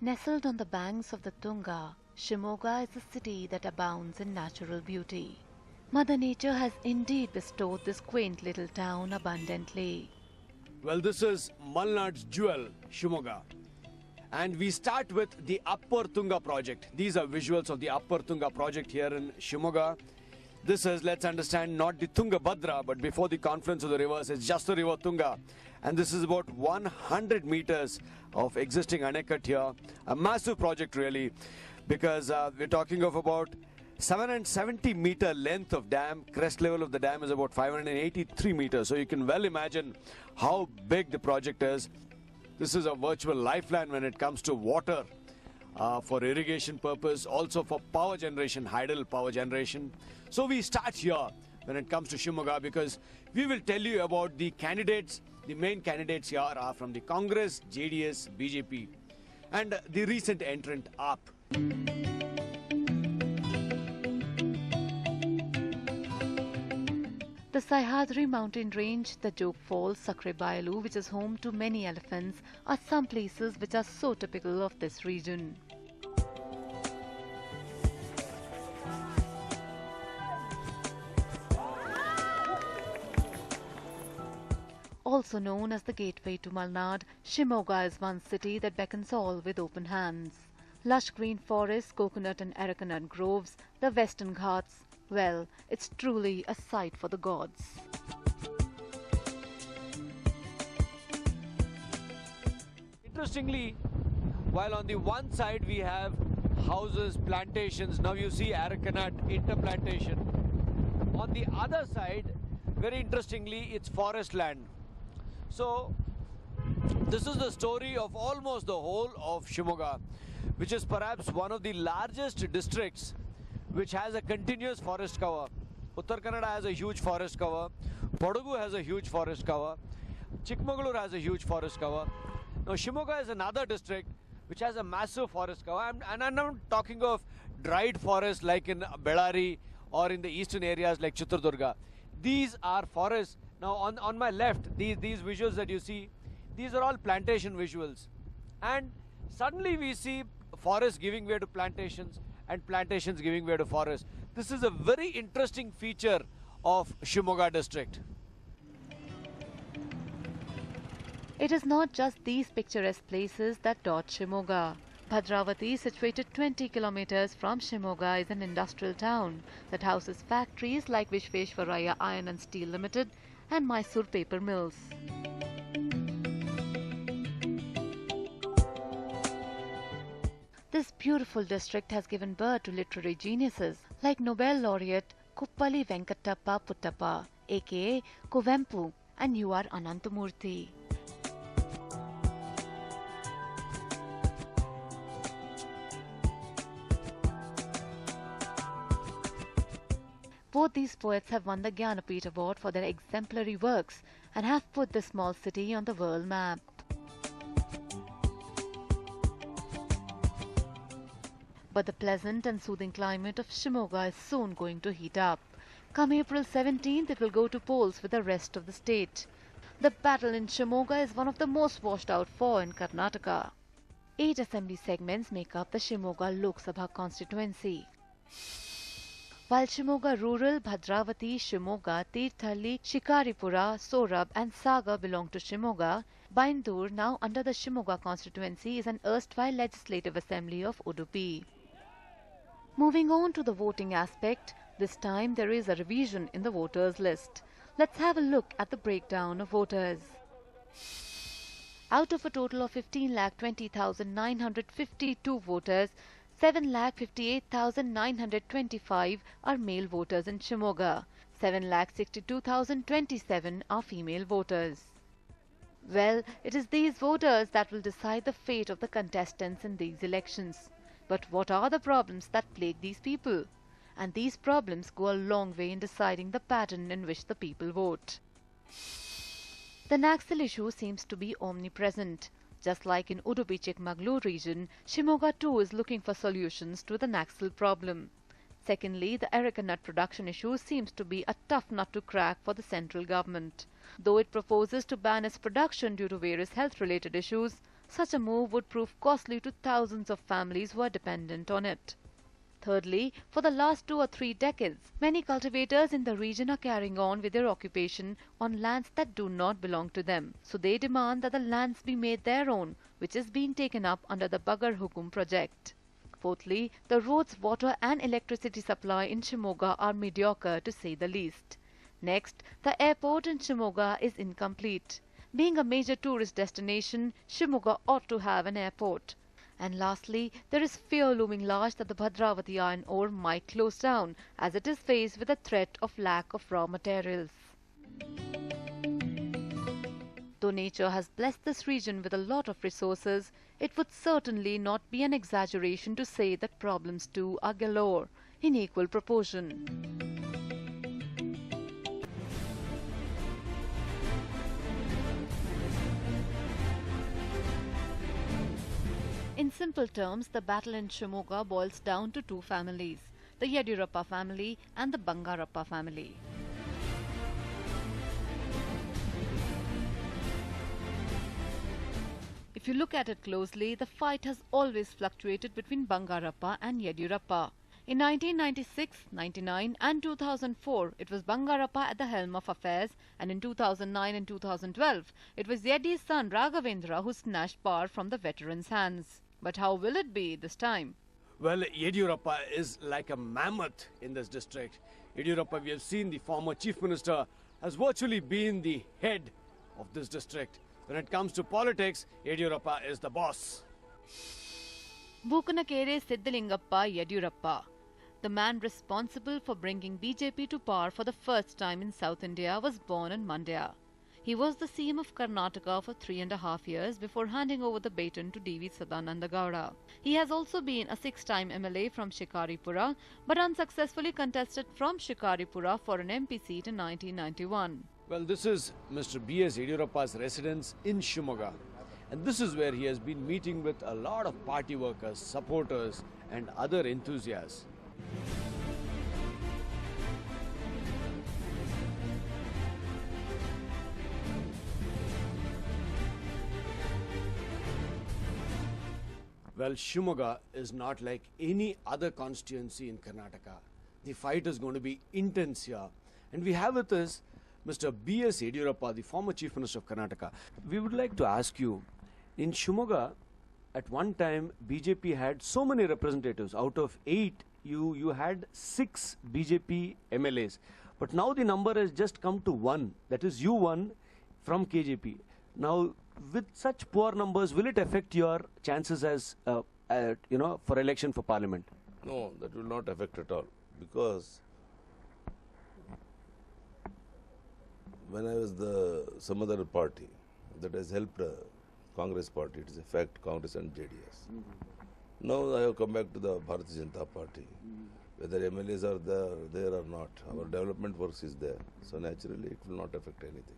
Nestled on the banks of the Tunga, Shimoga is a city that abounds in natural beauty. Mother Nature has indeed bestowed this quaint little town abundantly. Well, this is Malnad's jewel, Shimoga. And we start with the Upper Tunga project. These are visuals of the Upper Tunga project here in Shimoga. This is, let's understand, not the Tungabhadra, but before the confluence of the rivers, it's just the river Tunga. And this is about 100 meters of existing Anekat here. A massive project really, because we're talking of about 770 meter length of dam. Crest level of the dam is about 583 meters. So you can well imagine how big the project is. This is a virtual lifeline when it comes to water. For irrigation purpose, also for power generation, hydel power generation. So we start here when it comes to Shimoga, because we will tell you about the candidates. The main candidates here are from the Congress, JDS, BJP and the recent entrant AAP. The Sahyadri mountain range, the Jog Falls, Sakre Bayalu, which is home to many elephants, are some places which are so typical of this region. Also known as the gateway to Malnad, Shimoga is one city that beckons all with open hands. Lush green forests, coconut and arecanut groves, the Western Ghats, well, it's truly a sight for the gods. Interestingly, while on the one side we have houses, plantations, now you see arecanut interplantation. On the other side, very interestingly, it's forest land. So this is the story of almost the whole of Shimoga, which is perhaps one of the largest districts which has a continuous forest cover. Uttar Kannada has a huge forest cover, Kodagu has a huge forest cover, Chikmagalur has a huge forest cover. Now Shimoga is another district which has a massive forest cover, and I'm not talking of dried forests like in Bellary or in the eastern areas like Chitradurga. These are forests. Now on my left, these visuals that you see, these are all plantation visuals. And suddenly we see forests giving way to plantations and plantations giving way to forests. This is a very interesting feature of Shimoga district. It is not just these picturesque places that dot Shimoga. Bhadravati, situated 20 kilometers from Shimoga, is an industrial town that houses factories like Vishveshwaraya Iron and Steel Limited and Mysore paper mills. This beautiful district has given birth to literary geniuses like Nobel laureate Kuppali Venkatappa Puttappa, aka Kuvempu, and U.R. Anantamurthy. Both these poets have won the Jnanapith Award for their exemplary works and have put this small city on the world map. But the pleasant and soothing climate of Shimoga is soon going to heat up. Come April 17th, it will go to polls with the rest of the state. The battle in Shimoga is one of the most washed out four in Karnataka. 8 assembly segments make up the Shimoga Lok Sabha constituency. While Shimoga Rural, Bhadravati, Shimoga, Tirthalli, Shikaripura, Sorab and Saga belong to Shimoga, Baindur, now under the Shimoga constituency, is an erstwhile legislative assembly of Udupi. Moving on to the voting aspect, this time there is a revision in the voters list. Let's have a look at the breakdown of voters. Out of a total of 15,20,952 voters, 7,58,925 are male voters in Shimoga. 7,62,027 are female voters. Well, it is these voters that will decide the fate of the contestants in these elections. But what are the problems that plague these people? And these problems go a long way in deciding the pattern in which the people vote. The Naxal issue seems to be omnipresent. Just like in Udupi Chikmagalur region, Shimoga too is looking for solutions to the Naxal problem. Secondly, the arecanut production issue seems to be a tough nut to crack for the central government. Though it proposes to ban its production due to various health-related issues, Such a move would prove costly to thousands of families who are dependent on it. Thirdly, for the last 2 or 3 decades, many cultivators in the region are carrying on with their occupation on lands that do not belong to them. So they demand that the lands be made their own, which is being taken up under the Bagar Hukum project. Fourthly, the roads, water and electricity supply in Shimoga are mediocre to say the least. Next, the airport in Shimoga is incomplete. Being a major tourist destination, Shimoga ought to have an airport. And lastly, there is fear looming large that the Bhadravati iron ore might close down as it is faced with the threat of lack of raw materials. Though nature has blessed this region with a lot of resources, it would certainly not be an exaggeration to say that problems too are galore, in equal proportion. In simple terms, the battle in Shimoga boils down to 2 families, the Yediyurappa family and the Bangarappa family. If you look at it closely, the fight has always fluctuated between Bangarappa and Yediyurappa. In 1996, 99 and 2004, it was Bangarappa at the helm of affairs, and in 2009 and 2012, it was Yedi's son Raghavendra who snatched power from the veterans' hands. But how will it be this time? Well, Yediyurappa is like a mammoth in this district. Yediyurappa, we have seen the former chief minister, has virtually been the head of this district. When it comes to politics, Yediyurappa is the boss. Bhukanakere Siddhalingappa Yediyurappa, the man responsible for bringing BJP to power for the first time in South India, was born in Mandya. He was the CM of Karnataka for 3.5 years before handing over the baton to D.V. Sadananda Gowda. He has also been a 6-time MLA from Shikaripura, but unsuccessfully contested from Shikaripura for an MP seat in 1991. Well, this is Mr. B.S. Yediyurappa's residence in Shimoga. And this is where he has been meeting with a lot of party workers, supporters and other enthusiasts. Well, Shimoga is not like any other constituency in Karnataka. The fight is going to be intense here. And we have with us Mr. B.S. Yediyurappa, the former Chief Minister of Karnataka. We would like to ask you, in Shimoga, at one time, BJP had so many representatives. Out of 8, you had 6 BJP MLAs. But now the number has just come to 1. That is you one from KJP. Now, with such poor numbers, will it affect your chances as, for election for parliament? No, that will not affect at all, because when I was some other party that has helped Congress party, it is a fact, Congress and JDS. Now I have come back to the Bharatiya Janata Party. Whether MLAs are there or not, our development works is there. So naturally it will not affect anything.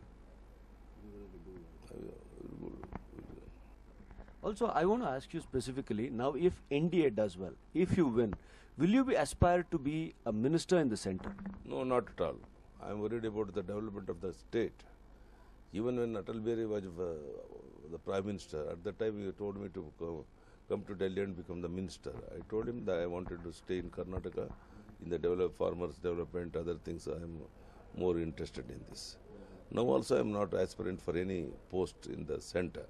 Also, I want to ask you specifically, now if NDA does well, if you win, will you be aspired to be a minister in the centre? No, not at all. I am worried about the development of the state. Even when Atal Bihari was the Prime Minister, at that time he told me to come to Delhi and become the minister. I told him that I wanted to stay in Karnataka, in the farmers development, other things. I am more interested in this. Now also I am not aspirant for any post in the centre.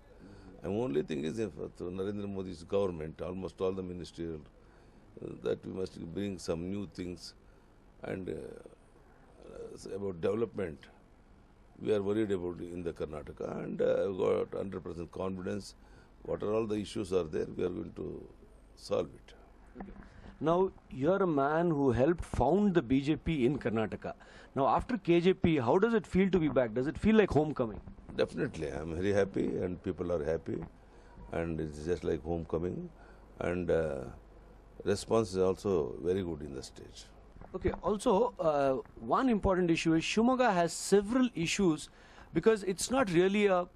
My only thing is, if Narendra Modi's government, almost all the ministerial, that we must bring some new things, and about development, we are worried about in the Karnataka, and I've got 100% confidence. What are all the issues are there, we are going to solve it. Okay. Now, you're a man who helped found the BJP in Karnataka. Now, after KJP, how does it feel to be back? Does it feel like homecoming? Definitely, I am very happy, and people are happy, and it's just like homecoming, and response is also very good in the stage. Okay, also, one important issue is Shimoga has several issues because it's not really a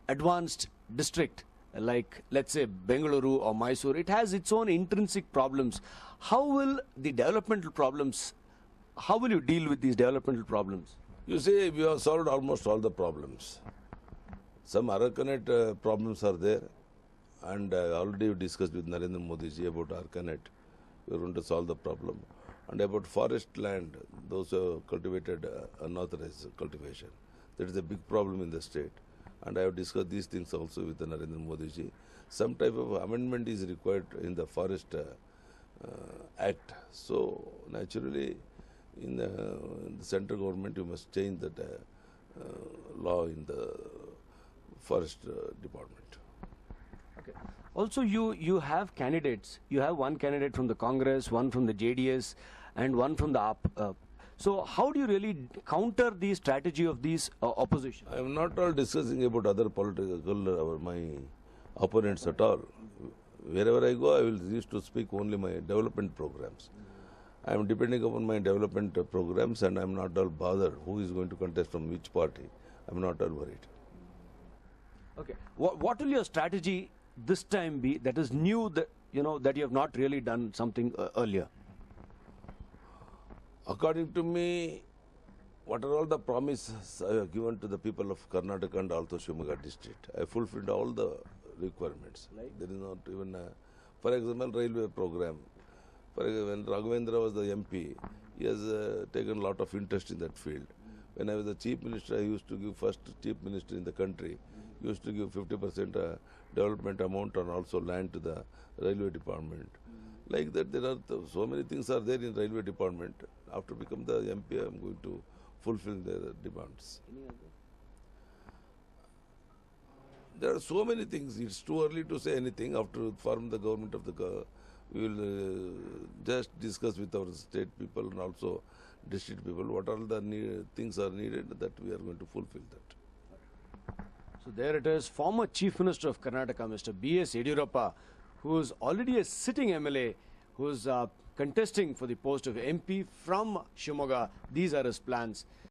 advanced district like, let's say, Bengaluru or Mysore. It has its own intrinsic problems. How will the developmental problems, how will you deal with these developmental problems? You see, we have solved almost all the problems. Some Arakanat problems are there, and I already discussed with Narendra Modi ji about Arakanat. We are going to solve the problem. And about forest land, those who have cultivated unauthorized cultivation. That is a big problem in the state. And I have discussed these things also with Narendra Modi ji. Some type of amendment is required in the Forest Act. So naturally, in the central government, you must change that law in the Forest Department. Okay. Also, you have candidates. You have one candidate from the Congress, one from the JDS, and one from the AAP. So how do you really counter the strategy of these opposition? I am not all discussing about other political my opponents at all. Wherever I go, I will used to speak only my development programs. I am depending upon my development programs, and I am not all bothered who is going to contest from which party. I am not all worried. Okay. What will your strategy this time be that is new, that that you have not really done something earlier? According to me, what are all the promises I have given to the people of Karnataka and also Shimoga district? I fulfilled all the requirements. There is not even for example, railway program. For example, when Raghavendra was the MP, he has taken a lot of interest in that field. When I was the chief minister, I used to give first chief minister in the country, used to give 50% development amount and also land to the railway department. Like that, there are so many things are there in railway department. After become the MP, I am going to fulfill their demands. There are so many things. It's too early to say anything. After form the government of the, we will just discuss with our state people and also district people what all the things are needed, that we are going to fulfill that. So there it is, former Chief Minister of Karnataka, Mr. B.S. Yediyurappa, who is already a sitting MLA, who is contesting for the post of MP from Shimoga. These are his plans.